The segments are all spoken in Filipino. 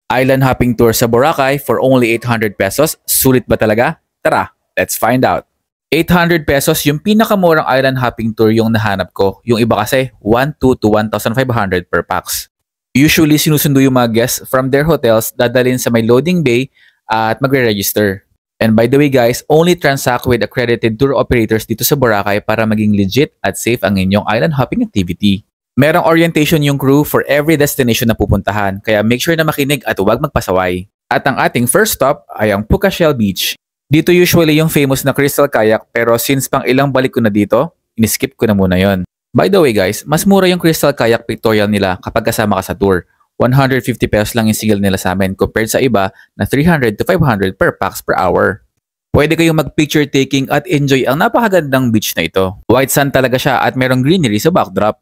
Island hopping tour sa Boracay for only 800 pesos. Sulit ba talaga? Tara, let's find out. 800 pesos yung pinakamurang island hopping tour yung nahanap ko. Yung iba kasi 1,200 to 1,500 per pax. Usually sinusundo yung mga guests from their hotels, dadalhin sa may loading bay at magre-register. And by the way guys, only transact with accredited tour operators dito sa Boracay para maging legit at safe ang inyong island hopping activity. Merong orientation yung crew for every destination na pupuntahan, kaya make sure na makinig at huwag magpasaway. At ang ating first stop ay ang Puka Shell Beach. Dito usually yung famous na crystal kayak, pero since pang ilang balik ko na dito, in-skip ko na muna yon. By the way guys, mas mura yung crystal kayak pictorial nila kapag kasama ka sa tour. 150 pesos lang yung single nila sa amin compared sa iba na 300 to 500 per pax per hour. Pwede kayong mag-picture taking at enjoy ang napakagandang beach na ito. White sand talaga siya at merong greenery sa backdrop.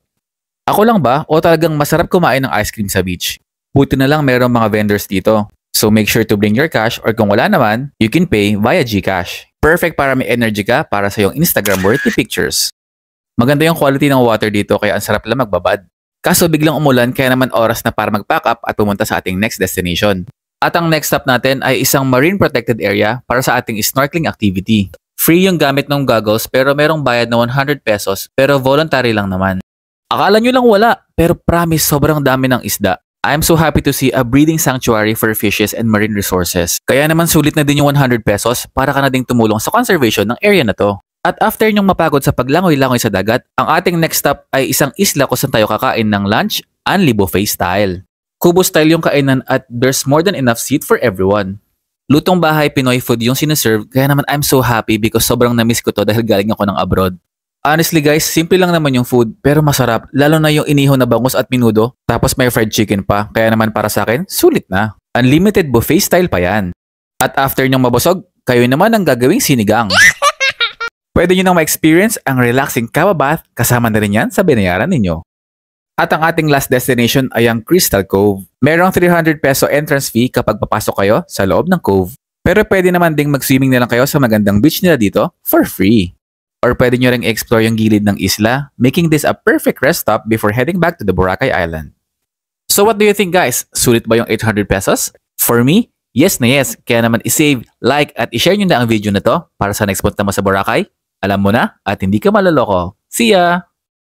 Ako lang ba o talagang masarap kumain ng ice cream sa beach? Buti na lang merong mga vendors dito. So make sure to bring your cash or kung wala naman, you can pay via GCash. Perfect para may energy ka para sa iyong Instagram-worthy pictures. Maganda yung quality ng water dito kaya ang sarap lang magbabad. Kaso biglang umulan kaya naman oras na para mag-pack up at pumunta sa ating next destination. At ang next stop natin ay isang marine protected area para sa ating snorkeling activity. Free yung gamit ng goggles pero merong bayad na 100 pesos pero voluntary lang naman. Akala nyo lang wala pero promise sobrang dami ng isda. I'm so happy to see a breeding sanctuary for fishes and marine resources. Kaya naman sulit na din yung 100 pesos para ka na ding tumulong sa conservation ng area na to. At after nyong mapagod sa paglangoy-langoy sa dagat, ang ating next stop ay isang isla kung saan tayo kakain ng lunch, Unli buffet style. Kubo style yung kainan at there's more than enough seat for everyone. Lutong bahay Pinoy food yung sineserve kaya naman I'm so happy because sobrang na-miss ko to dahil galing ako ng abroad. Honestly guys, simple lang naman yung food pero masarap lalo na yung inihaw na bangus at menudo tapos may fried chicken pa kaya naman para sa akin, sulit na. Unlimited buffet style pa yan. At after nyong mabusog, kayo naman ang gagawing sinigang. Pwede nyo nang ma-experience ang relaxing kava bath kasama na rin yan sa binayaran ninyo. At ang ating last destination ay ang Crystal Cove. Merong 300 peso entrance fee kapag papasok kayo sa loob ng cove. Pero pwede naman ding mag-swimming na lang kayo sa magandang beach nila dito for free. Or pwede nyo ring explore yung gilid ng isla, making this a perfect rest stop before heading back to the Boracay Island. So what do you think guys? Sulit ba yung 800 pesos? For me, yes na yes. Kaya naman isave, like at ishare nyo na ang video na to para sa next punta mo sa Boracay. Alam mo na at hindi ka maloloko. See ya!